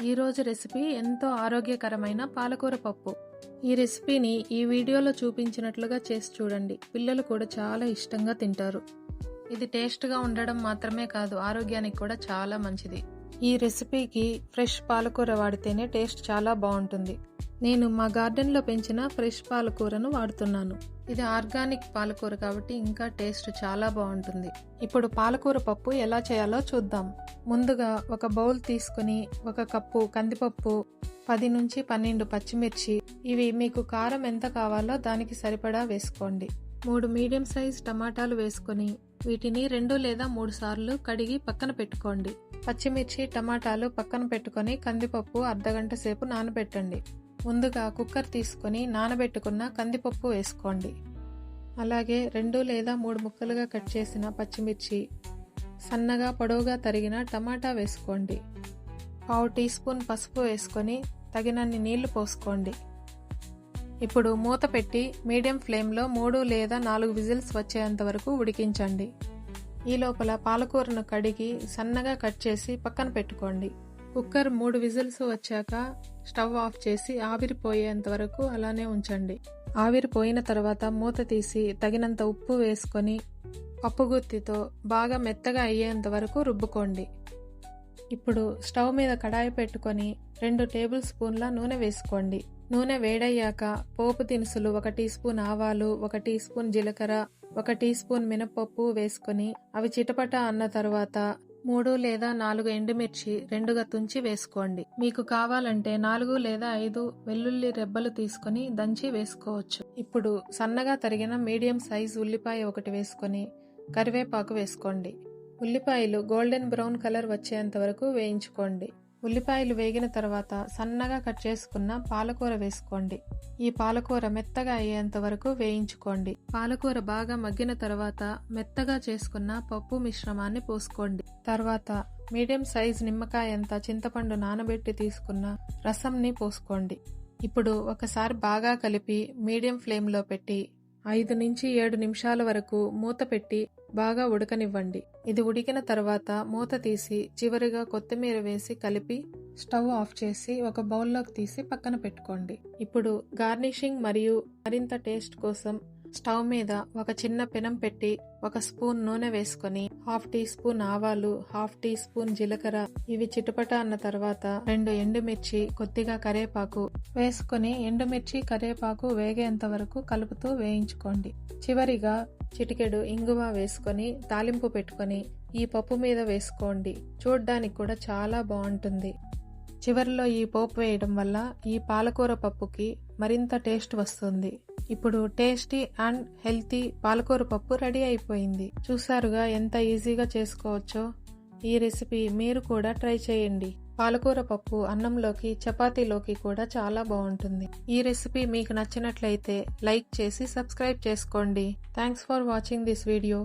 ఈరోజు రెసిపీ ఎంతో ఆరోగ్యకరమైన పాలకూర పప్పు. ఈ రెసిపీని ఈ వీడియోలో చూపించినట్లుగా చేసి చూడండి. పిల్లలు కూడా చాలా ఇష్టంగా తింటారు. ఇది టేస్ట్గా ఉండడం మాత్రమే కాదు, ఆరోగ్యానికి కూడా చాలా మంచిది. ఈ రెసిపీకి ఫ్రెష్ పాలకూర వాడితేనే టేస్ట్ చాలా బాగుంటుంది. నేను మా గార్డెన్లో పెంచిన ఫ్రెష్ పాలకూరను వాడుతున్నాను. ఇది ఆర్గానిక్ పాలకూర కాబట్టి ఇంకా టేస్ట్ చాలా బాగుంటుంది. ఇప్పుడు పాలకూర పప్పు ఎలా చేయాలో చూద్దాం. ముందుగా ఒక బౌల్ తీసుకుని 1 కప్పు కందిపప్పు, 10 నుంచి 12 పచ్చిమిర్చి, ఇవి మీకు కారం ఎంత కావాలో దానికి సరిపడా వేసుకోండి. 3 మీడియం సైజ్ టమాటాలు వేసుకొని వీటిని 2 లేదా 3 సార్లు కడిగి పక్కన పెట్టుకోండి. పచ్చిమిర్చి టమాటాలు పక్కన పెట్టుకొని కందిపప్పు అర్ధగంట సేపు నానబెట్టండి. ముందుగా కుక్కర్ తీసుకొని నానబెట్టుకున్న కందిపప్పు వేసుకోండి. అలాగే 2 లేదా 3 ముక్కలుగా కట్ చేసిన పచ్చిమిర్చి, సన్నగా పొడవుగా తరిగిన టమాటా వేసుకోండి. 1/2 టీ స్పూన్ పసుపు వేసుకొని తగినన్ని నీళ్లు పోసుకోండి. ఇప్పుడు మూత పెట్టి మీడియం ఫ్లేమ్లో 3 లేదా 4 విజిల్స్ వచ్చేంత వరకు ఉడికించండి. ఈ లోపల పాలకూరను కడిగి సన్నగా కట్ చేసి పక్కన పెట్టుకోండి. కుక్కర్ 3 విజిల్స్ వచ్చాక స్టవ్ ఆఫ్ చేసి ఆవిరిపోయేంత వరకు అలానే ఉంచండి. ఆవిరిపోయిన తర్వాత మూత తీసి తగినంత ఉప్పు వేసుకొని పప్పుగుత్తితో బాగా మెత్తగా అయ్యేంత వరకు రుబ్బుకోండి. ఇప్పుడు స్టవ్ మీద కడాయి పెట్టుకొని 2 టేబుల్ స్పూన్ల నూనె వేసుకోండి. నూనె వేడయ్యాక పోపు దినుసులు 1 టీ స్పూన్ ఆవాలు, 1 టీ స్పూన్ జీలకర్ర, 1 టీ స్పూన్ మినపప్పు వేసుకొని అవి చిటపట అన్న తర్వాత 3 లేదా 4 ఎండుమిర్చి 2గా తుంచి వేసుకోండి. మీకు కావాలంటే 4 లేదా 5 వెల్లుల్లి రెబ్బలు తీసుకొని దంచి వేసుకోవచ్చు. ఇప్పుడు సన్నగా తరిగిన మీడియం సైజ్ ఉల్లిపాయ 1 వేసుకొని కరివేపాకు వేసుకోండి. ఉల్లిపాయలు గోల్డెన్ బ్రౌన్ కలర్ వచ్చేంత వరకు వేయించుకోండి. ఉల్లిపాయలు వేగిన తర్వాత సన్నగా కట్ చేసుకున్న పాలకూర వేసుకోండి. ఈ పాలకూర మెత్తగా అయ్యేంత వరకు వేయించుకోండి. పాలకూర బాగా మగ్గిన తర్వాత మెత్తగా చేసుకున్న పప్పు మిశ్రమాన్ని పోసుకోండి. తర్వాత మీడియం సైజ్ నిమ్మకాయ అంత చింతపండు నానబెట్టి తీసుకున్న రసంని పోసుకోండి. ఇప్పుడు ఒకసారి బాగా కలిపి మీడియం ఫ్లేమ్లో పెట్టి 5 నుంచి 7 నిమిషాల వరకు మూత పెట్టి బాగా ఉడకనివ్వండి. ఇది ఉడికిన తర్వాత మూత తీసి చివరిగా కొత్తిమీర వేసి కలిపి స్టవ్ ఆఫ్ చేసి ఒక బౌల్లోకి తీసి పక్కన పెట్టుకోండి. ఇప్పుడు గార్నిషింగ్ మరియు మరింత టేస్ట్ కోసం స్టవ్ మీద ఒక చిన్న పెనం పెట్టి 1 స్పూన్ నూనె వేసుకొని 1/2 టీ స్పూన్ ఆవాలు, 1/2 టీ స్పూన్ జీలకర్ర, ఇవి చిటపట అన్న తర్వాత 2 ఎండుమిర్చి, కొద్దిగా కరివేపాకు వేసుకొని ఎండుమిర్చి కరివేపాకు వేగేంత వరకు కలుపుతూ వేయించుకోండి. చివరిగా చిటికెడు ఇంగువ వేసుకొని తాలింపు పెట్టుకొని ఈ పప్పు మీద వేసుకోండి. చూడ్డానికి కూడా చాలా బాగుంటుంది. చివరిలో ఈ పోపు వేయడం వల్ల ఈ పాలకూర పప్పుకి మరింత టేస్ట్ వస్తుంది. ఇప్పుడు టేస్టీ అండ్ హెల్తీ పాలకూర పప్పు రెడీ అయిపోయింది. చూసారుగా ఎంత ఈజీగా చేసుకోవచ్చో. ఈ రెసిపీ మీరు కూడా ట్రై చేయండి. పాలకూర పప్పు అన్నంలోకి, చపాతీలోకి కూడా చాలా బాగుంటుంది. ఈ రెసిపీ మీకు నచ్చినట్లయితే లైక్ చేసి సబ్స్క్రైబ్ చేసుకోండి. Thanks for watching this video.